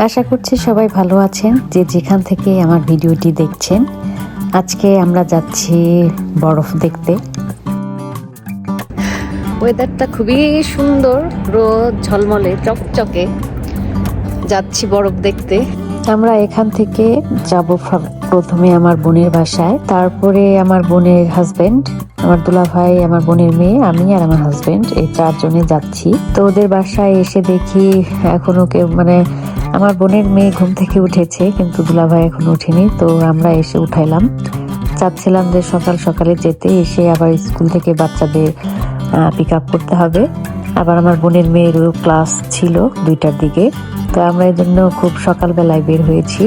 আশা করছি সবাই ভালো আছেন, যে যেখান থেকে আমার ভিডিওটি দেখছেন। আজকে আমরা যাচ্ছি বরফ দেখতে। ওয়েদারটা খুবই সুন্দর, রোদ ঝলমলে চকচকে। যাচ্ছি বরফ দেখতে। আমরা এখান থেকে যাব প্রথমে আমার বোনের বাসায়, তারপরে আমার বোনের হাজবেন্ড, আমার দুলা ভাই, আমার বোনের মেয়ে, আমি আর আমার হাজবেন্ড, এই চারজনে যাচ্ছি। তো ওদের বাসায় এসে দেখি এখনো কেউ, মানে আমার বোনের মেয়ে ঘুম থেকে উঠেছে কিন্তু দুলা ভাই এখনো উঠেনি। তো আমরা এসে উঠাইলাম, চাচ্ছিলাম যে সকাল সকালে যেতে, এসে আবার স্কুল থেকে বাচ্চাদের পিক আপ করতে হবে। আবার আমার বোনের মেয়েরও ক্লাস ছিল 2টার দিকে। তো আমরা এই জন্য খুব সকালবেলায় বের হয়েছি।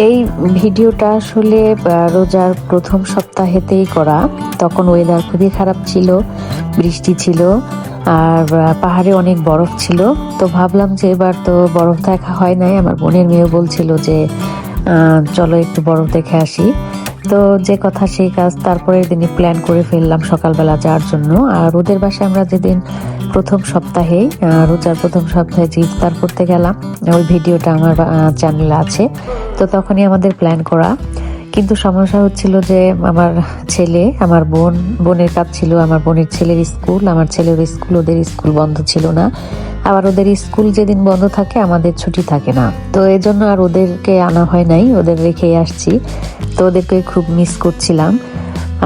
এই ভিডিওটা আসলে রোজার প্রথম সপ্তাহেতেই করা। তখন ওয়েদার খুবই খারাপ ছিল, বৃষ্টি ছিল, আর পাহাড়ে অনেক বরফ ছিল। তো ভাবলাম যে এবার তো বরফ দেখা হয় নাই। আমার বোনের মেয়ে বলছিল যে চলো একটু বরফ দেখে আসি। তো যে কথা সেই কাজ, তারপরের দিনই প্ল্যান করে ফেললাম সকালবেলা যাওয়ার জন্য। আর ওদের বাসায় আমরা যেদিন প্রথম সপ্তাহে, রোজার প্রথম সপ্তাহে যে ইফতার করতে গেলাম, ওই ভিডিওটা আমার চ্যানেলে আছে। তো তখনই আমাদের প্ল্যান করা, কিন্তু সমস্যা হচ্ছিল যে আমার ছেলে, আমার বোনের কাজ ছিল, আমার বোনের ছেলের স্কুল, আমার ছেলের স্কুল, ওদের স্কুল বন্ধ ছিল না। আবার ওদের স্কুল যেদিন বন্ধ থাকে আমাদের ছুটি থাকে না। তো এই জন্য আর ওদেরকে আনা হয় নাই, ওদের রেখেই আসছি। তো ওদেরকে খুব মিস করছিলাম।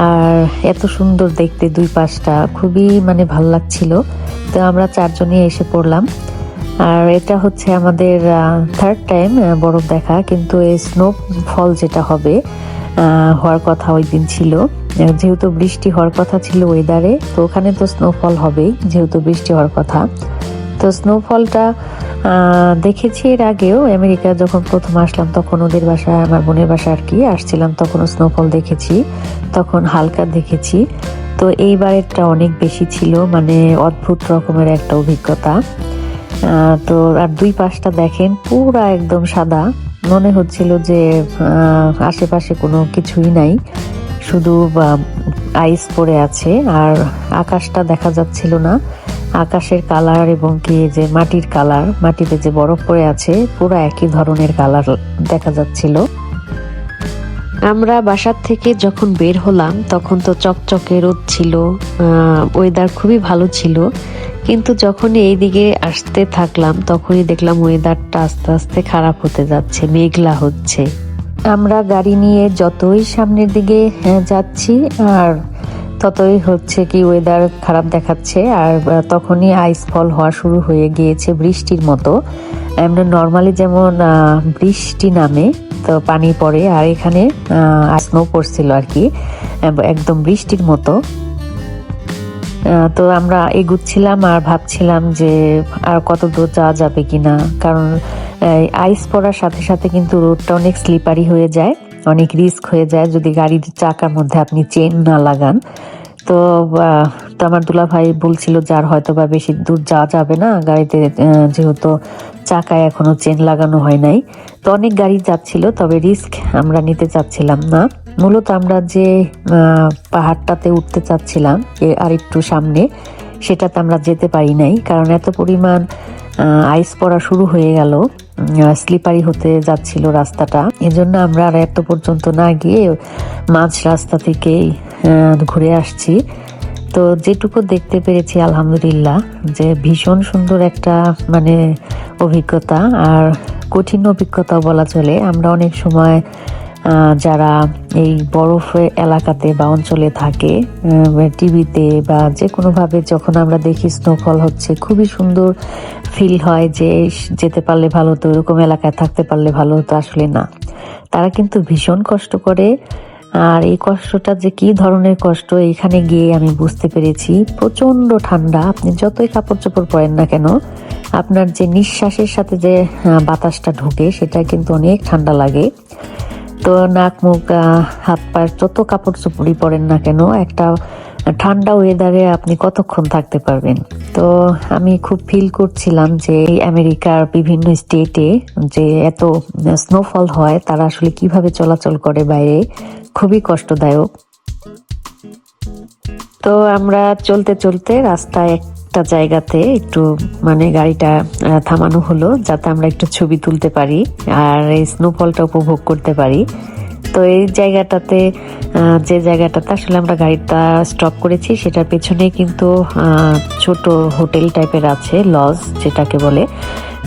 আর এত সুন্দর দেখতে দুই পাশটা, খুবই মানে ভাল লাগছিল। তো আমরা চারজনই এসে পড়লাম। আর এটা হচ্ছে আমাদের থার্ড টাইম বরফ দেখা, কিন্তু এই স্নোফল যেটা হবে হওয়ার কথা ওই দিন ছিল, যেহেতু বৃষ্টি হওয়ার কথা ছিল ওয়েদারে। তো ওখানে তো স্নোফল হবেই, যেহেতু বৃষ্টি হওয়ার কথা। তো স্নোফলটা দেখেছি এর আগেও, আমেরিকা যখন প্রথম আসলাম তখন ওদের বাসায়, আমার বোনের বাসায় আর কি আসছিলাম, তখনও স্নোফল দেখেছি, তখন হালকা দেখেছি। তো এইবারেরটা অনেক বেশি ছিল, মানে অদ্ভুত রকমের একটা অভিজ্ঞতা। তো আর দুই পাশটা দেখেন পুরা একদম সাদা, মনে হচ্ছিল যে আশেপাশে কোনো কিছুই নাই, শুধু আইস পড়ে আছে। আর আকাশটা দেখা যাচ্ছিল না, আকাশের কালার এবং কি যে মাটির কালার, মাটিতে যে বরফ পড়ে আছে পুরো একই ধরনের কালার দেখা যাচ্ছিল। আমরা বাসার থেকে যখন বের হলাম তখন তো চকচকে রোদ ছিল, ওয়েদার খুবই ভালো ছিল। কিন্তু যখনই এই দিকে আসতে থাকলাম তখনই দেখলাম ওয়েদারটা আস্তে আস্তে খারাপ হতে যাচ্ছে, মেঘলা হচ্ছে। আমরা গাড়ি নিয়ে যতই সামনের দিকে যাচ্ছি আর ততই হচ্ছে কি ওয়েদার খারাপ দেখাচ্ছে। আর তখনই আইস ফল হওয়া শুরু হয়ে গিয়েছে বৃষ্টির মতো। আমরা নর্মালি যেমন বৃষ্টি নামে তো পানি পড়ে, আর এখানে স্নো পড়ছিল আর কি, একদম বৃষ্টির মতো। তো আমরা এগুচ্ছিলাম আর ভাবছিলাম যে আর কত দূর যাওয়া যাবে কিনা, কারণ আইস পড়ার সাথে সাথে কিন্তু রোডটা অনেক স্লিপারি হয়ে যায়, অনেক রিস্ক হয়ে যায় যদি গাড়ির চাকার মধ্যে আপনি চেন না লাগান। তো আমার দুলা ভাই বলছিল যে আর হয়তো বা বেশি দূর যাওয়া যাবে না গাড়িতে, যেহেতু চাকায় এখনো চেন লাগানো হয় নাই। তো অনেক গাড়ি যাচ্ছিল, তবে রিস্ক আমরা নিতে চাচ্ছিলাম না। মূলত আমরা যে পাহাড়টাতে উঠতে চাচ্ছিলাম আর একটু সামনে, সেটাতে আমরা যেতে পারি নাই, কারণ এত পরিমাণ আইস পড়া শুরু হয়ে গেল, স্লিপারি হতে যাচ্ছিল রাস্তাটা। এজন্য আমরা আর এত পর্যন্ত না গিয়ে মাঝ রাস্তা থেকেই ঘুরে আসছি। তো যেটুকু দেখতে পেরেছি আলহামদুলিল্লাহ, যে ভীষণ সুন্দর একটা মানে অভিজ্ঞতা, আর কঠিন অভিজ্ঞতাও বলা চলে। আমরা অনেক সময় যারা এই বরফ এলাকাতে বা অঞ্চলে থাকে, টিভিতে বা যে কোনোভাবে যখন আমরা দেখি স্নোফল হচ্ছে, খুবই সুন্দর ফিল হয় যে যেতে পারলে ভালো হতো, এরকম এলাকায় থাকতে পারলে ভালো হতো। আসলে না, তারা কিন্তু ভীষণ কষ্ট করে। আর এই কষ্টটা যে কি ধরনের কষ্ট এখানে গিয়ে আমি বুঝতে পেরেছি। প্রচন্ড ঠান্ডা, আপনি যতই কাপড় চোপড় পরেন না কেন, আপনার যে নিঃশ্বাসের সাথে যে বাতাসটা ঢুকে সেটা কিন্তু অনেক ঠান্ডা লাগে। তো নাক মুখ হাত পায়ের যত কাপড় চোপড়ই পরেন না কেন, একটা ঠান্ডা ওয়েদারে আপনি কতক্ষণ থাকতে পারবেন। তো আমি খুব ফিল করছিলাম যে আমেরিকার বিভিন্ন স্টেটে যে এত স্নোফল হয়, তারা আসলে কিভাবে চলাচল করে বাইরে, খুবই কষ্টদায়ক। তো আমরা চলতে চলতে রাস্তায় একটা জায়গাতে একটু মানে গাড়িটা থামানো হলো যাতে আমরা একটু ছবি তুলতে পারি আর এই স্নোফলটা উপভোগ করতে পারি। তো এই জায়গাটাতে যে জায়গাটাতে আসলে আমরা গাড়িটা স্টপ করেছি সেটার পেছনে কিন্তু ছোট হোটেল টাইপের আছে, লজ যেটাকে বলে।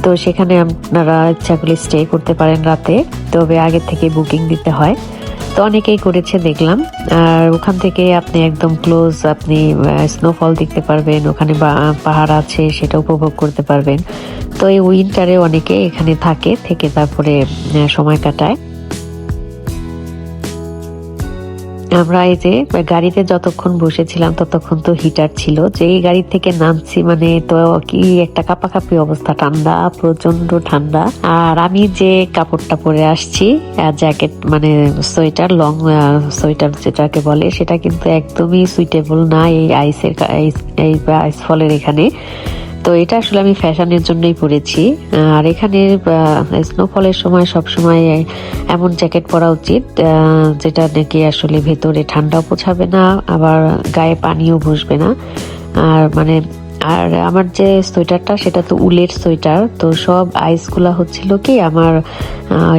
তো সেখানে আপনারা ইচ্ছা করলে স্টে করতে পারেন রাতে, তবে আগে থেকে বুকিং দিতে হয়। তো অনেকেই করেছে দেখলাম। আর ওখান থেকে আপনি একদম ক্লোজ আপনি স্নোফল দেখতে পারবেন, ওখানে পাহাড় আছে সেটা উপভোগ করতে পারবেন। তো এই উইন্টারে অনেকে এখানে থেকে তারপরে সময় কাটায়। আমরা এই যে গাড়িতে যতক্ষণ বসেছিলাম ততক্ষণ তো হিটার ছিল, যে এই গাড়ি থেকে নামছি মানে তো কি একটা কাঁপাকাঁপি অবস্থা, ঠান্ডা, প্রচন্ড ঠান্ডা। আর আমি যে কাপড়টা পরে আসছি জ্যাকেট মানে সোয়েটার, লং সোয়েটার যেটাকে বলে, সেটা কিন্তু একদমই সুইটেবল না এই আইস ফলের এখানে। তো এটা আসলে আমি ফ্যাশনের জন্যই পরেছি। আর এখানে স্নোফলের সময় সব সময় এমন জ্যাকেট পরা উচিত যেটা নাকি আসলে ভেতরে ঠান্ডাও পৌঁছাবে না, আবার গায়ে পানিও বসবে না। আর আমার যে সোয়েটারটা সেটা তো উলের সোয়েটার, তো সব আইসগুলা হচ্ছিল কি আমার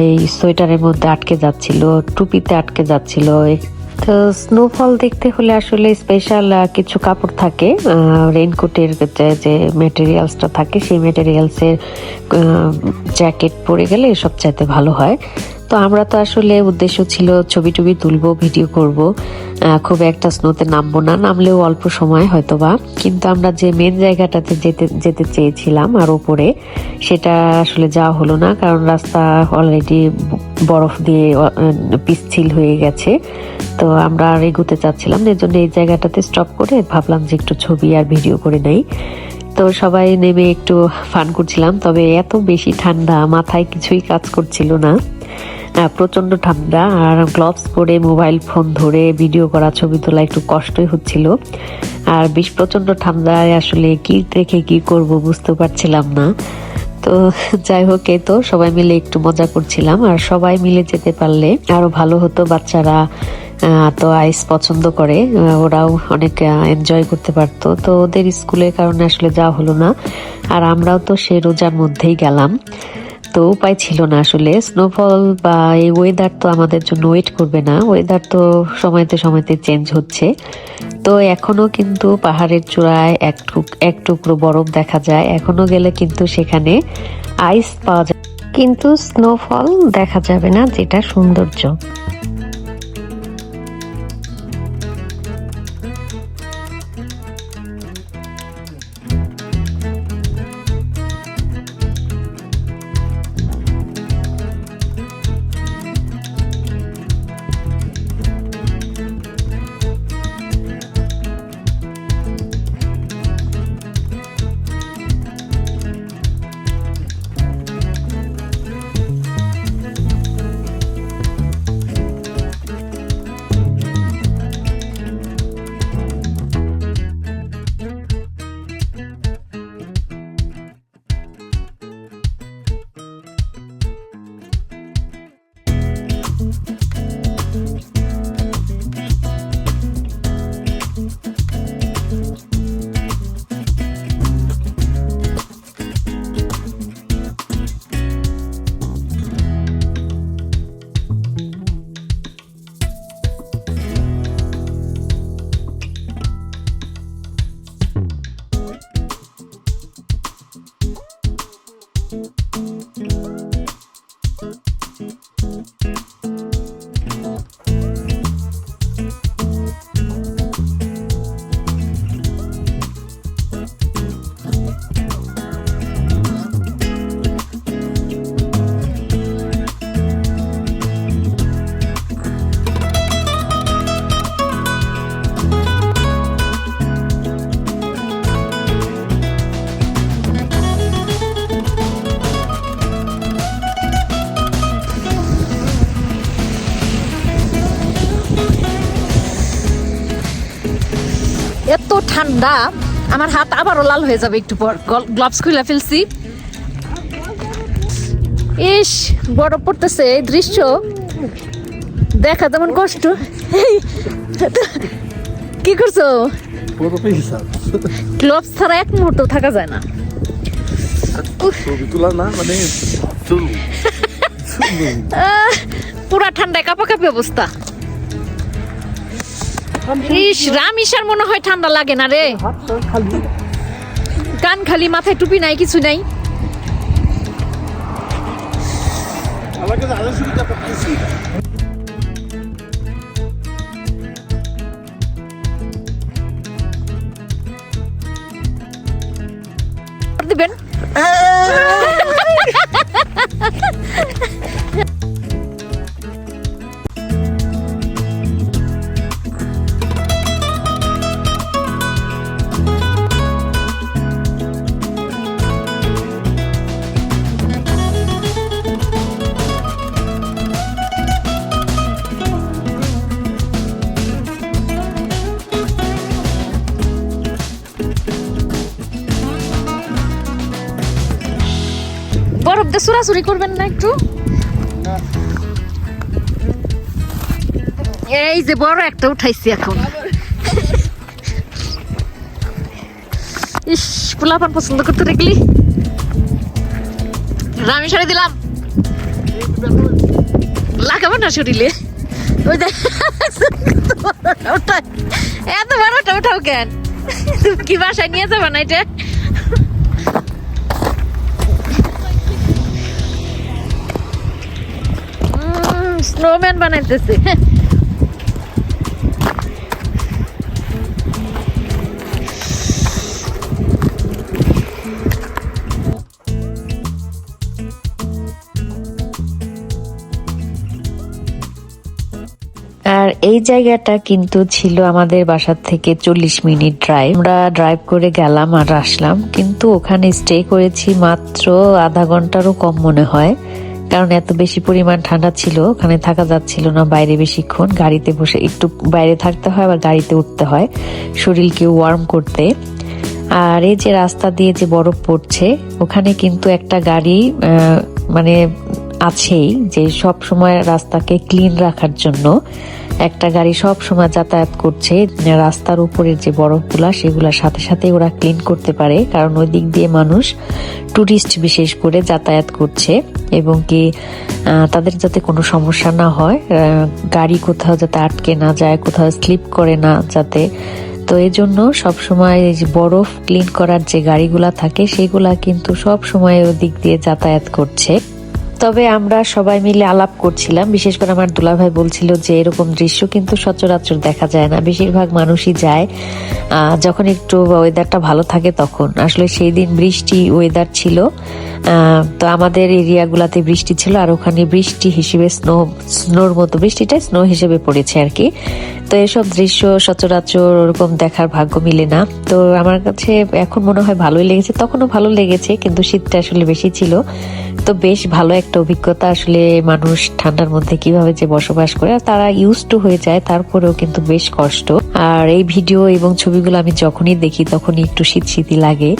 এই সোয়েটারের মধ্যে আটকে যাচ্ছিল, টুপিতে আটকে যাচ্ছিল। তো স্নোফল দেখতে হলে আসলে স্পেশাল কিছু কাপড় থাকে, রেইনকোটের যে ম্যাটেরিয়ালসটা থাকে সেই ম্যাটেরিয়ালসের জ্যাকেট পরে গেলে সবচাইতে ভালো হয়। তো আমরা তো আসলে উদ্দেশ্য ছিল ছবি টবি তুলবো, ভিডিও করব, খুব একটা স্নোতে নামবো না, নামলেও অল্প সময় হয়তোবা। কিন্তু আমরা যে মেন জায়গাটাতে যেতে চেয়েছিলাম আর উপরে, সেটা আসলে যাওয়া হলো না, কারণ রাস্তা অলরেডি বরফ দিয়ে পিচ্ছিল হয়ে গেছে। তো আমরা আর এগোতে চাচ্ছিলাম না, এর জন্য এই জায়গাটাতে স্টপ করে ভাবলাম যে একটু ছবি আর ভিডিও করে নেই। তো সবাই নেমে একটু ফান করছিলাম, তবে এত বেশি ঠান্ডা, মাথায় কিছুই কাজ করছিল না, প্রচন্ড ঠান্ডা। আর গ্লাভস পরে মোবাইল ফোন ধরে ভিডিও করা, ছবি তোলা একটু কষ্টই হচ্ছিল। আর প্রচন্ড ঠান্ডায় আসলে কি রেখে কি করব বুঝতে পারছিলাম না। তো যাই হোক, এই তো সবাই মিলে একটু মজা করছিলাম। আর সবাই মিলে যেতে পারলে আরো ভালো হতো, বাচ্চারা তো আইস পছন্দ করে, ওরাও অনেক এনজয় করতে পারতো। তো ওদের স্কুলের কারণে আসলে যাওয়া হলো না। আর আমরাও তো সে রোজার মধ্যেই গেলাম, তো উপায় ছিল না আসলে। স্নোফল বা এই ওয়েদার তো আমাদের জন্য ওয়েট করবে না, ওয়েদার তো সময়তে সময়তে চেঞ্জ হচ্ছে। তো এখনো কিন্তু পাহাড়ের চূড়ায় এক টুকরো বরফ দেখা যায়, এখনো গেলে কিন্তু সেখানে আইস পাওয়া যায়, কিন্তু স্নোফল দেখা যাবে না, যেটা সৌন্দর্য। এত ঠান্ডা, আমার হাত আবারও লাল হয়ে যাবে একটু পর। গ্লাভস খুলে ফেলছি। ইস, বরফ পড়তেছে, এই দৃশ্য দেখা তেমন কষ্ট। কি করছো? বরফে হিসাব গ্লোভস ছাড়া এক মুহূর্ত থাকা যায় না। ছবি তোলা না মানে চলু পুরা ঠান্ডায় কাঁপাকাঁপি অবস্থা। ইস, রামিসার মনে হয় ঠান্ডা লাগে না রে। খালি কান খালি, মাথায় টুপি নাই, কিছু নাই। আমাকে আলো সুবিধা পাচ্ছি দিবেন বরফ দিয়ে চুরাচুরি করবেন না একটু? এই যে বড় একটা উঠাইছি এখন। ইস, পোলাপান পছন্দ করতে দেখলি। রামি শাড়ি দিলাম, লাগাবো না শরীরে। ওই দেখ, এত বড়টা উঠাও কেন? তুমি কি বাসায় নিয়ে যাবে না এটা? স্নোম্যান বানাইতেছে। আর এই জায়গাটা কিন্তু ছিল আমাদের বাসার থেকে 40 মিনিট ড্রাইভ। আমরা ড্রাইভ করে গেলাম আর আসলাম, কিন্তু ওখানে স্টে করেছি মাত্র আধা ঘন্টারও কম মনে হয়, কারণ এত বেশি পরিমাণ ঠান্ডা ছিল, ওখানে থাকা যাচ্ছিল না বাইরে বেশিক্ষণ। গাড়িতে বসে একটু বাইরে থাকতে হয়, আবার গাড়িতে উঠতে হয় শরীরকে ওয়ার্ম করতে। আর এই যে রাস্তা দিয়ে যে বরফ পড়ছে, ওখানে কিন্তু একটা গাড়ি মানে আছেই যে সব সময় রাস্তাকে ক্লিন রাখার জন্য একটা গাড়ি সব সময় যাতায়াত করছে। রাস্তার উপরের যে বরফগুলা সেগুলা সাথে সাথে ওরা ক্লিন করতে পারে, কারণ ওই দিক দিয়ে মানুষ, টুরিস্ট বিশেষ করে যাতায়াত করছে, এবং কি তাদের যাতে কোনো সমস্যা না হয়, গাড়ি কোথাও যাতে আটকে না যায়, কোথাও স্লিপ করে না যাতে। তো এই জন্য সবসময় এই যে বরফ ক্লিন করার যে গাড়িগুলা থাকে সেগুলা কিন্তু সব সময় ওই দিক দিয়ে যাতায়াত করছে। তবে আমরা সবাই মিলে আলাপ করছিলাম, বিশেষ করে আমার দুলাভাই বলছিল যে এরকম দৃশ্য কিন্তু সচরাচর দেখা যায় না, বেশিরভাগ মানুষই যায় যখন একটু ওয়েদারটা ভালো থাকে তখন। আসলে সেই দিন বৃষ্টি ওয়েদার ছিল, তো আমাদের এরিয়াগুলাতে বৃষ্টি ছিল, আর ওখানে বৃষ্টি হিসেবে স্নোর মতো বৃষ্টিটা স্নো হিসেবে পড়েছে আর কি। তো এসব দৃশ্য সচরাচর ওরকম দেখার ভাগ্য মিলে না। তো আমার কাছে এখন মনে হয় ভালোই লেগেছে, তখনও ভালো লেগেছে, কিন্তু শীতটা আসলে বেশি ছিল। তো বেশ ভালো একটা অভিজ্ঞতা। আসলে মানুষ ঠান্ডার মধ্যে কিভাবে যে বসবাস করে, আর তারা ইউজ টু হয়ে যায়, তারপরেও কিন্তু বেশ কষ্ট। আর এই ভিডিও এবং ছবিগুলো আমি যখনই দেখি তখনই একটু শীত শীতই লাগে,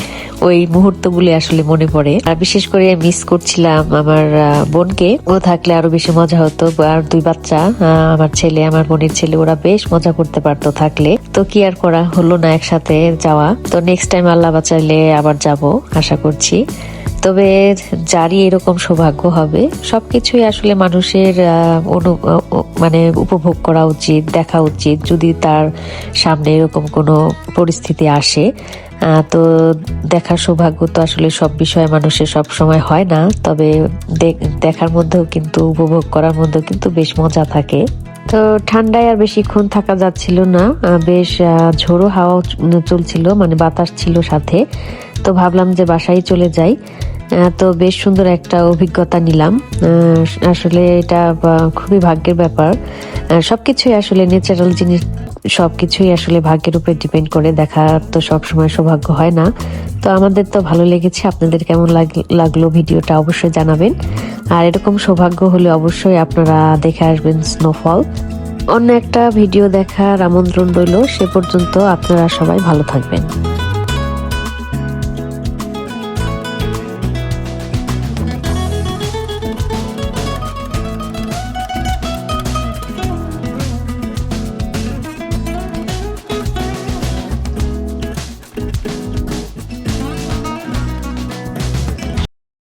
ওই মুহূর্তগুলো আসলে মনে পড়ে। আর বিশেষ করে মিস করছিলাম আমার বোনকে, ও থাকলে আরো বেশি মজা হতো। আর দুই বাচ্চা, আমার ছেলে, আমার বোনের ছেলে, ওরা বেশ মজা করতে পারতো থাকলে। তো কি আর করা, হলো না একসাথে যাওয়া। তো নেক্সট টাইম আল্লাহ বাঁচাইলে আবার যাব আশা করছি। তবে যারই এরকম সৌভাগ্য হবে, সবকিছুই আসলে মানুষের মানে উপভোগ করা উচিত, দেখা উচিত, যদি তার সামনে এরকম কোনো পরিস্থিতি আসে। তো দেখার সৌভাগ্য তো আসলে সব বিষয়ে মানুষের সব সময় হয় না, তবে দেখার মধ্যেও কিন্তু, উপভোগ করার মধ্যেও কিন্তু বেশ মজা থাকে। তো ঠান্ডায় আর বেশিক্ষণ থাকা যাচ্ছিল না, বেশ ঝোড়ো হাওয়া চলছিল, মানে বাতাস ছিল সাথে। তো ভাবলাম যে বাসায় চলে যাই। তো বেশ সুন্দর একটা অভিজ্ঞতা নিলাম। আসলে এটা খুবই ভাগ্যের ব্যাপার। সবকিছুই আসলে ন্যাচারাল জিনিস, সবকিছুই আসলে ভাগ্যের উপর ডিপেন্ড করে, দেখা তো সবসময় সৌভাগ্য হয় না। তো আমাদের তো ভালো লেগেছে, আপনাদের কেমন লাগলো ভিডিওটা অবশ্যই জানাবেন। আর এরকম সৌভাগ্য হলে অবশ্যই আপনারা দেখে আসবেন স্নোফল। অন্য একটা ভিডিও দেখার আমন্ত্রণ রইল। সে পর্যন্ত আপনারা সবাই ভালো থাকবেন।